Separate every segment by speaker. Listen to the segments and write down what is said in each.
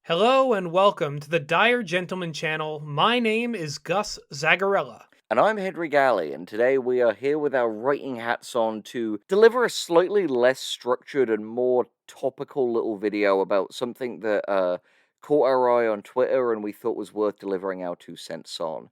Speaker 1: Hello and welcome to the Dire Gentleman channel. My name is Gus Zagarella.
Speaker 2: And I'm Henry Galley, and today we are here with our writing hats on to deliver a slightly less structured and more topical little video about something that caught our eye on Twitter and we thought was worth delivering our 2 cents on.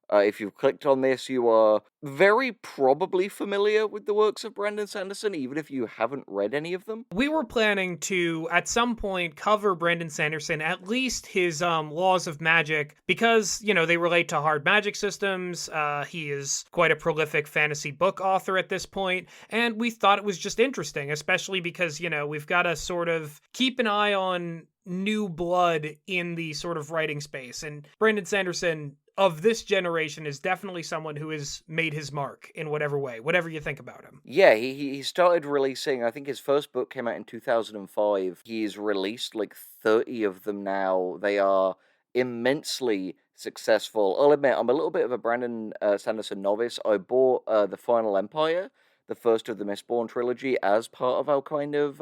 Speaker 2: If you've clicked on this, you are very probably familiar with the works of Brandon Sanderson, even if you haven't read any of them.
Speaker 1: We were planning to, at some point, cover Brandon Sanderson, at least his laws of magic, because, they relate to hard magic systems. He is quite a prolific fantasy book author at this point, and we thought it was just interesting, especially because, we've got to sort of keep an eye on new blood in the sort of writing space. And Brandon Sanderson of this generation is definitely someone who has made his mark in whatever way, whatever you think about him.
Speaker 2: Yeah, he started releasing, I think his first book came out in 2005. He's released like 30 of them now. They are immensely successful. I'll admit, I'm a little bit of a Brandon Sanderson novice. I bought The Final Empire, the first of the Mistborn trilogy, as part of our kind of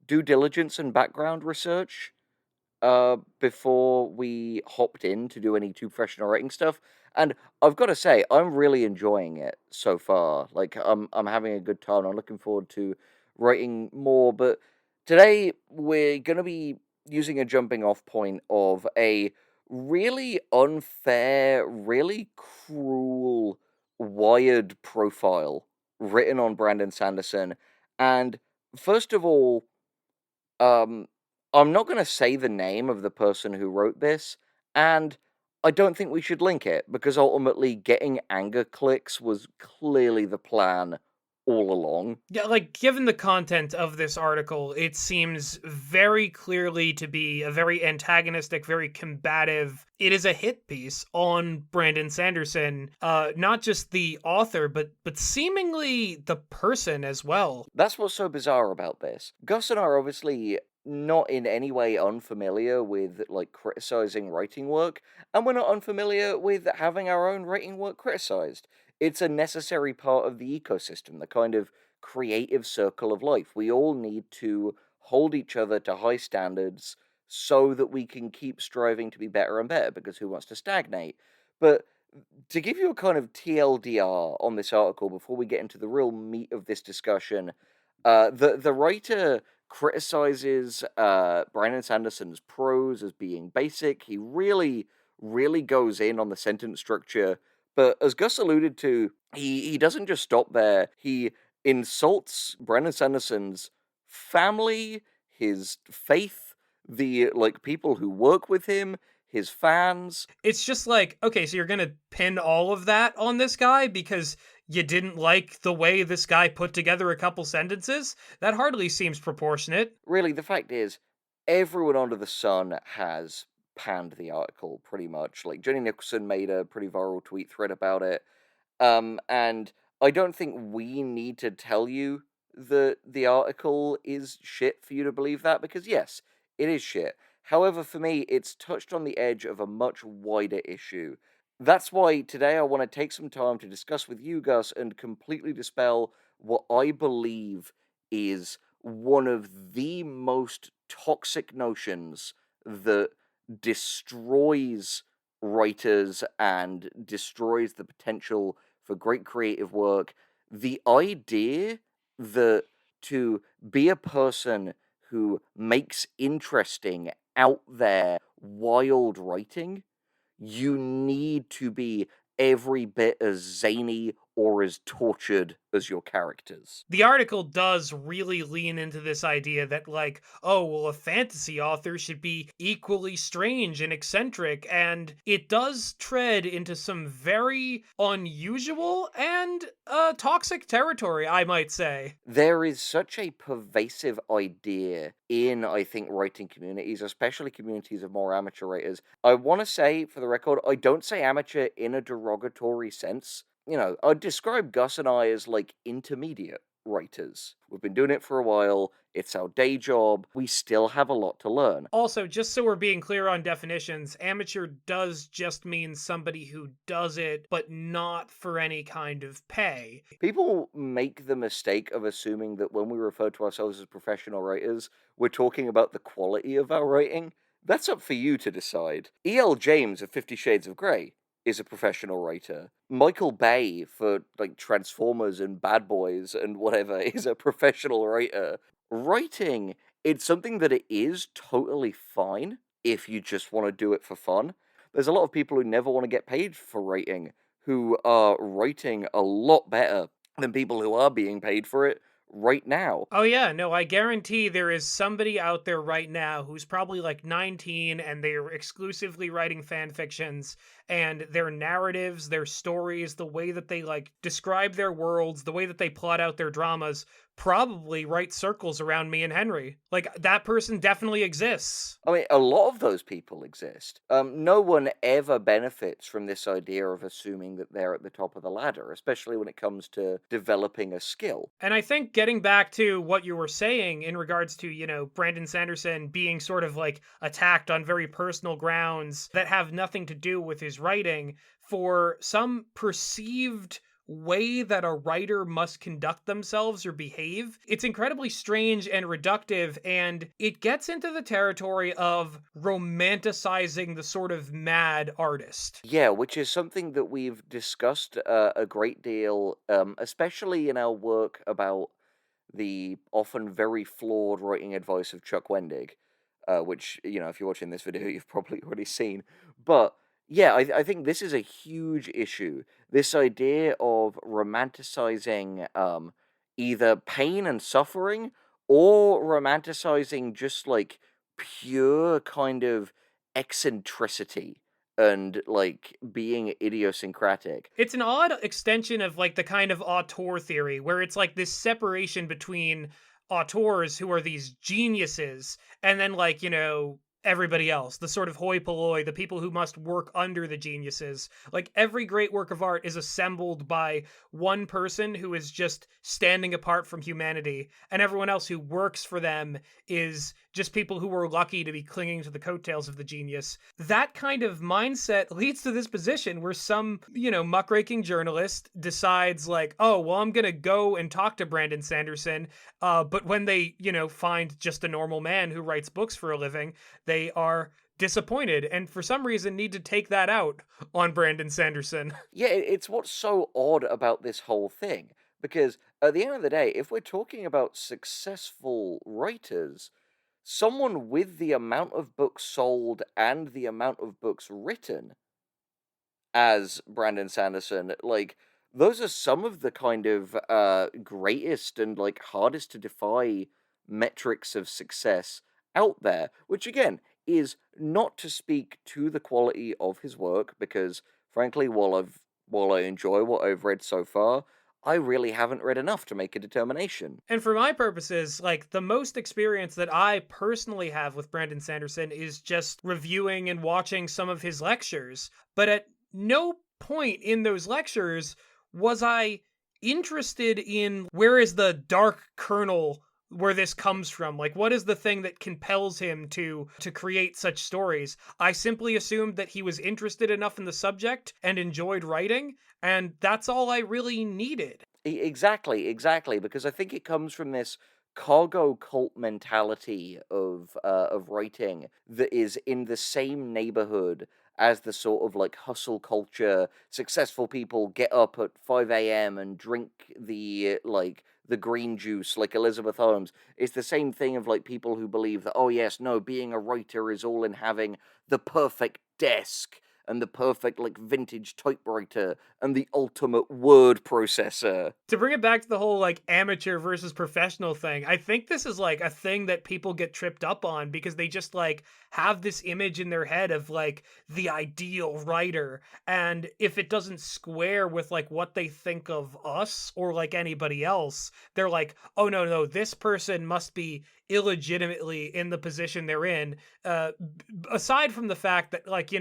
Speaker 2: due diligence and background research before we hopped in to do any too professional writing stuff. And I've got to say, I'm really enjoying it so far. Like, I'm having a good time. I'm looking forward to writing more. But today we're going to be using a jumping off point of a really unfair, really cruel, wired profile written on Brandon Sanderson. And first of all, um, I'm not going to say the name of the person who wrote this, and I don't think we should link it because ultimately getting anger clicks was clearly the plan all along.
Speaker 1: Yeah, like given the content of this article, it seems very clearly to be a very antagonistic, very combative. It is a hit piece on Brandon Sanderson, not just the author, but seemingly the person as well.
Speaker 2: That's what's so bizarre about this. Gus and I are obviously not in any way unfamiliar with like criticizing writing work, and we're not unfamiliar with having our own writing work criticized. It's a necessary part of the ecosystem, the kind of creative circle of life. We all need to hold each other to high standards so that we can keep striving to be better and better, because who wants to stagnate? But to give you a kind of TLDR on this article before we get into the real meat of this discussion, the writer criticizes Brandon Sanderson's prose as being basic. He really goes in on the sentence structure, but as Gus alluded to, he doesn't just stop there. He insults Brandon Sanderson's family, his faith, the like people who work with him, his fans.
Speaker 1: It's just like, okay, so you're gonna pin all of that on this guy because you didn't like the way this guy put together a couple sentences? That hardly seems proportionate.
Speaker 2: Really, the fact is, everyone under the sun has panned the article pretty much. Like, Jenny Nicholson made a pretty viral tweet thread about it. And I don't think we need to tell you that the article is shit for you to believe that, because yes, it is shit. However, for me, it's touched on the edge of a much wider issue. That's why today I want to take some time to discuss with you, Gus, and completely dispel what I believe is one of the most toxic notions that destroys writers and destroys the potential for great creative work. The idea that to be a person who makes interesting, out there, wild writing, you need to be every bit as zany or as tortured as your characters.
Speaker 1: The article does really lean into this idea that, like, oh, well, a fantasy author should be equally strange and eccentric, and it does tread into some very unusual and toxic territory, I might say.
Speaker 2: There is such a pervasive idea in, I think, writing communities, especially communities of more amateur writers. I want to say, for the record, I don't say amateur in a derogatory sense. I'd describe Gus and I as like intermediate writers. We've been doing it for a while. It's our day job. We still have a lot to learn.
Speaker 1: Also, just so we're being clear on definitions, amateur does just mean somebody who does it, but not for any kind of pay.
Speaker 2: People make the mistake of assuming that when we refer to ourselves as professional writers, we're talking about the quality of our writing. That's up for you to decide. E.L. James of 50 Shades of Grey is a professional writer. Michael Bay for like Transformers and Bad Boys and whatever is a professional writer. Writing, it's something that it is totally fine if you just want to do it for fun. There's a lot of people who never want to get paid for writing who are writing a lot better than people who are being paid for it right now.
Speaker 1: Oh yeah, no, I guarantee there is somebody out there right now who's probably like 19 and they're exclusively writing fan fictions, and their narratives, their stories, the way that they like describe their worlds, the way that they plot out their dramas probably write circles around me and Henry. Like that person definitely exists.
Speaker 2: I mean, a lot of those people exist. No one ever benefits from this idea of assuming that they're at the top of the ladder, especially when it comes to developing a skill.
Speaker 1: And I think getting back to what you were saying in regards to, Brandon Sanderson being sort of like attacked on very personal grounds that have nothing to do with his writing for some perceived way that a writer must conduct themselves or behave. It's incredibly strange and reductive, and it gets into the territory of romanticizing the sort of mad artist.
Speaker 2: Yeah, which is something that we've discussed a great deal, especially in our work about the often very flawed writing advice of Chuck Wendig, which, if you're watching this video, you've probably already seen. But yeah, I think this is a huge issue. This idea of romanticizing either pain and suffering or romanticizing just like pure kind of eccentricity and like being idiosyncratic.
Speaker 1: It's an odd extension of like the kind of auteur theory where it's like this separation between auteurs who are these geniuses and then like, everybody else, the sort of hoi polloi, the people who must work under the geniuses. Like every great work of art is assembled by one person who is just standing apart from humanity, and everyone else who works for them is just people who were lucky to be clinging to the coattails of the genius. That kind of mindset leads to this position where some, muckraking journalist decides like, oh, well, I'm going to go and talk to Brandon Sanderson. But when they, find just a normal man who writes books for a living, they are disappointed and for some reason need to take that out on Brandon Sanderson.
Speaker 2: Yeah, it's what's so odd about this whole thing. Because at the end of the day, if we're talking about successful writers, someone with the amount of books sold and the amount of books written as Brandon Sanderson, like, those are some of the kind of greatest and like hardest to defy metrics of success out there, which again is not to speak to the quality of his work, because frankly, while I enjoy what I've read so far, I really haven't read enough to make a determination.
Speaker 1: And for my purposes, like the most experience that I personally have with Brandon Sanderson is just reviewing and watching some of his lectures. But at no point in those lectures was I interested in where is the dark kernel where this comes from. Like what is the thing that compels him to create such stories? I simply assumed that he was interested enough in the subject and enjoyed writing, and that's all I really needed.
Speaker 2: Exactly, because I think it comes from this cargo cult mentality of writing that is in the same neighborhood as the sort of like hustle culture. Successful people get up at 5 a.m. and drink the green juice like Elizabeth Holmes. It's the same thing of like people who believe that, oh yes, no, being a writer is all in having the perfect desk and the perfect like vintage typewriter and the ultimate word processor.
Speaker 1: To bring it back to the whole like amateur versus professional thing, I think this is like a thing that people get tripped up on because they just like have this image in their head of like the ideal writer. And if it doesn't square with like what they think of us or like anybody else, they're like, oh no, no, this person must be illegitimately in the position they're in. Aside from the fact that like,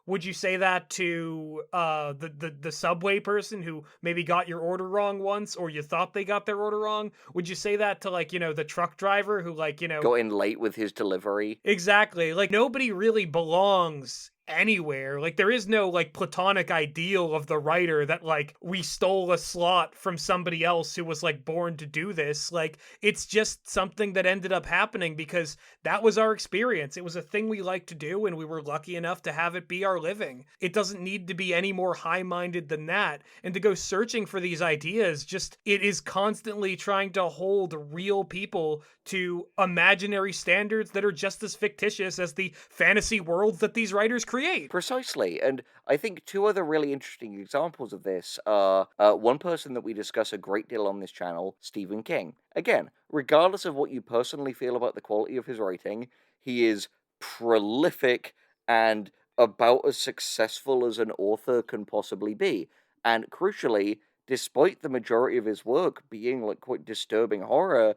Speaker 1: would you say that to the subway person who maybe got your order wrong once, or you thought they got their order wrong? Would you say that to like, the truck driver who like,
Speaker 2: Got in late with his delivery.
Speaker 1: exactly, like nobody really belongs anywhere. Like there is no like platonic ideal of the writer that like we stole a slot from somebody else who was like born to do this. Like it's just something that ended up happening because that was our experience. It was a thing we liked to do and we were lucky enough to have it be our living. It doesn't need to be any more high-minded than that. And to go searching for these ideas, just it is constantly trying to hold real people to imaginary standards that are just as fictitious as the fantasy worlds that these writers create.
Speaker 2: Precisely, and I think two other really interesting examples of this are one person that we discuss a great deal on this channel, Stephen King. Again, regardless of what you personally feel about the quality of his writing, he is prolific and about as successful as an author can possibly be. And crucially, despite the majority of his work being like quite disturbing horror,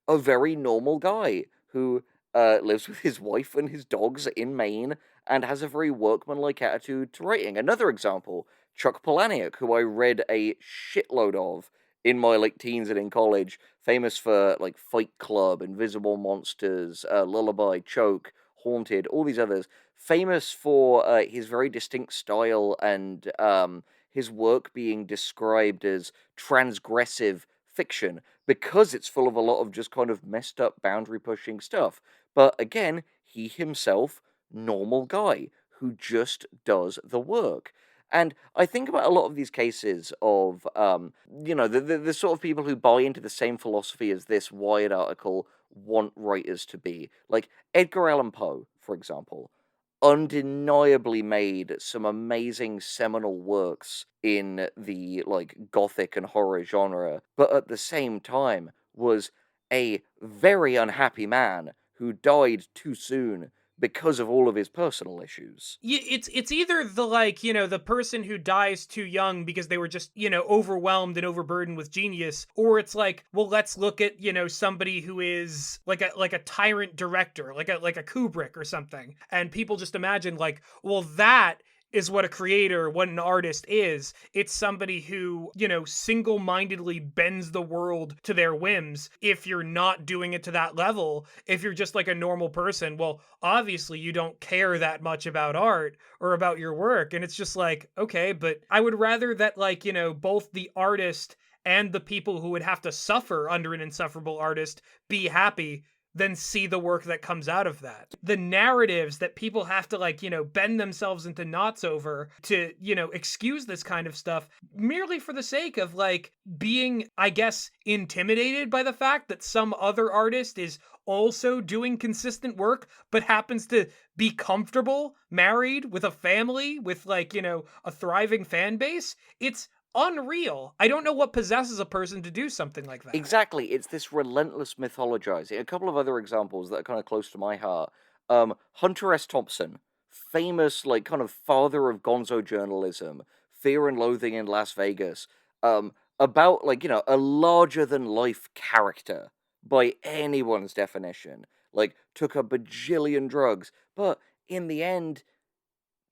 Speaker 2: a very normal guy who lives with his wife and his dogs in Maine and has a very workmanlike attitude to writing. Another example, Chuck Palahniuk, who I read a shitload of in my late teens and in college, famous for like Fight Club, Invisible Monsters, Lullaby, Choke, Haunted, all these others. Famous for his very distinct style and his work being described as transgressive fiction because it's full of a lot of just kind of messed up boundary pushing stuff. But again, he himself normal guy who just does the work. And I think about a lot of these cases of, the sort of people who buy into the same philosophy as this Wired article want writers to be. Like Edgar Allan Poe, for example, undeniably made some amazing seminal works in the, like, gothic and horror genre, but at the same time was a very unhappy man who died too soon because of all of his personal issues.
Speaker 1: Yeah, it's either the like, the person who dies too young because they were just, overwhelmed and overburdened with genius, or it's like, well, let's look at, somebody who is like a tyrant director, like a Kubrick or something. And people just imagine like, well, that is what a creator, what an artist is. It's somebody who, single-mindedly bends the world to their whims. If you're not doing it to that level, if you're just like a normal person, well, obviously you don't care that much about art or about your work. And it's just like, okay, but I would rather that like, both the artist and the people who would have to suffer under an insufferable artist be happy than see the work that comes out of that. The narratives that people have to like, bend themselves into knots over to, excuse this kind of stuff merely for the sake of like being, I guess, intimidated by the fact that some other artist is also doing consistent work, but happens to be comfortable, married, with a family, with like, a thriving fan base. It's unreal. I don't know what possesses a person to do something like that.
Speaker 2: Exactly, it's this relentless mythologizing. A couple of other examples that are kind of close to my heart. Hunter S. Thompson, famous, like, kind of father of gonzo journalism, Fear and Loathing in Las Vegas, about, like, a larger than life character by anyone's definition. Like, took a bajillion drugs, but in the end,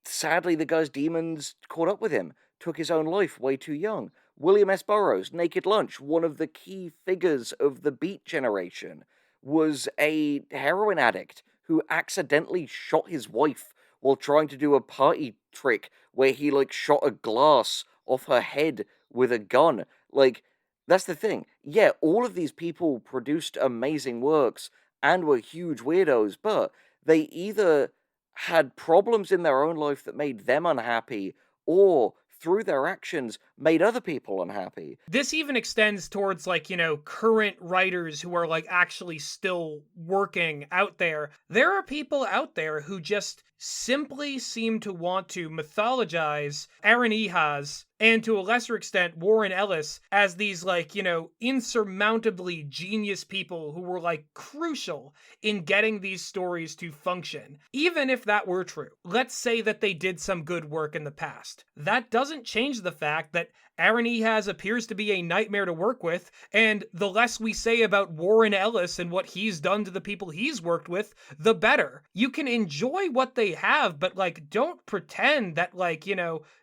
Speaker 2: sadly, the guy's demons caught up with him, took his own life way too young. William S. Burroughs, Naked Lunch, one of the key figures of the Beat generation, was a heroin addict who accidentally shot his wife while trying to do a party trick where he, like, shot a glass off her head with a gun. Like, that's the thing. Yeah, all of these people produced amazing works and were huge weirdos, but they either had problems in their own life that made them unhappy, or through their actions made other people unhappy.
Speaker 1: This even extends towards like, current writers who are like actually still working out there. There are people out there who just simply seem to want to mythologize Aaron Ehas and to a lesser extent Warren Ellis as these like, insurmountably genius people who were like crucial in getting these stories to function. Even if that were true, let's say that they did some good work in the past. That doesn't change the fact that Aaron Ehas appears to be a nightmare to work with, and the less we say about Warren Ellis and what he's done to the people he's worked with, the better. You can enjoy what they clearly have, but like don't pretend that like,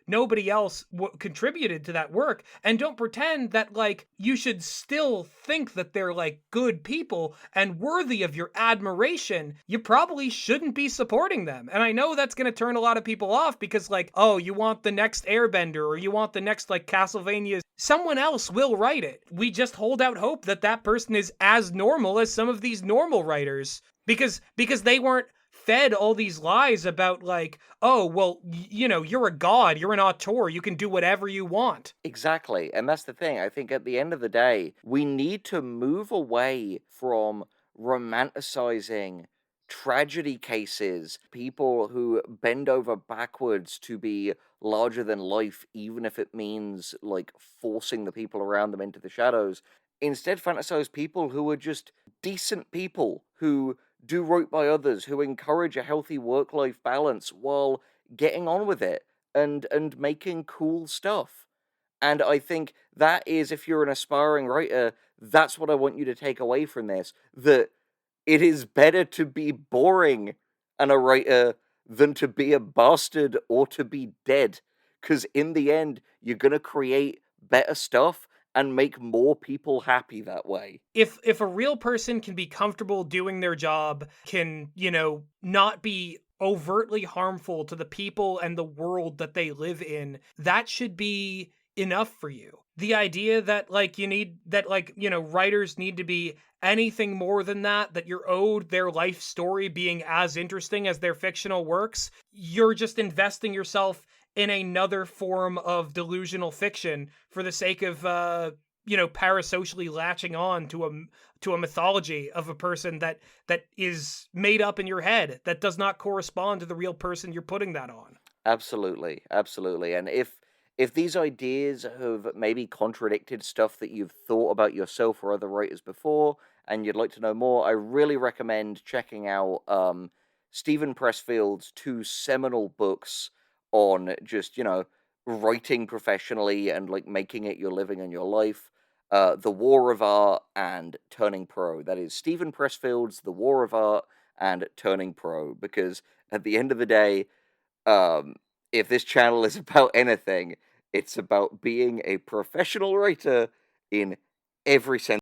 Speaker 1: nobody else contributed to that work, and don't pretend that like you should still think that they're like good people and worthy of your admiration. You probably shouldn't be supporting them. And I know that's going to turn a lot of people off because like, oh, you want the next Airbender or you want the next like Castlevania. Someone else will write it. We just hold out hope that that person is as normal as some of these normal writers because they weren't fed all these lies about like, oh, well, you're a god, you're an auteur, you can do whatever you want.
Speaker 2: Exactly. And that's the thing. I think at the end of the day, we need to move away from romanticizing tragedy cases, people who bend over backwards to be larger than life, even if it means like forcing the people around them into the shadows. Instead, fantasize people who are just decent people who do right by others, who encourage a healthy work life balance while getting on with it and making cool stuff. And I think that is, if you're an aspiring writer, that's what I want you to take away from this. That it is better to be boring and a writer than to be a bastard or to be dead. Because in the end, you're going to create better stuff and make more people happy that way.
Speaker 1: If a real person can be comfortable doing their job, can, not be overtly harmful to the people and the world that they live in, that should be enough for you. The idea that like you need that like, writers need to be anything more than that, that you're owed their life story being as interesting as their fictional works, you're just investing yourself in another form of delusional fiction for the sake of parasocially latching on to a mythology of a person that is made up in your head that does not correspond to the real person you're putting that on.
Speaker 2: Absolutely, absolutely. And if these ideas have maybe contradicted stuff that you've thought about yourself or other writers before, and you'd like to know more, I really recommend checking out Stephen Pressfield's two seminal books on just writing professionally and like making it your living and your life. The War of Art and Turning Pro. That is Stephen Pressfield's The War of Art and Turning Pro. Because at the end of the day, um, if this channel is about anything, it's about being a professional writer in every sense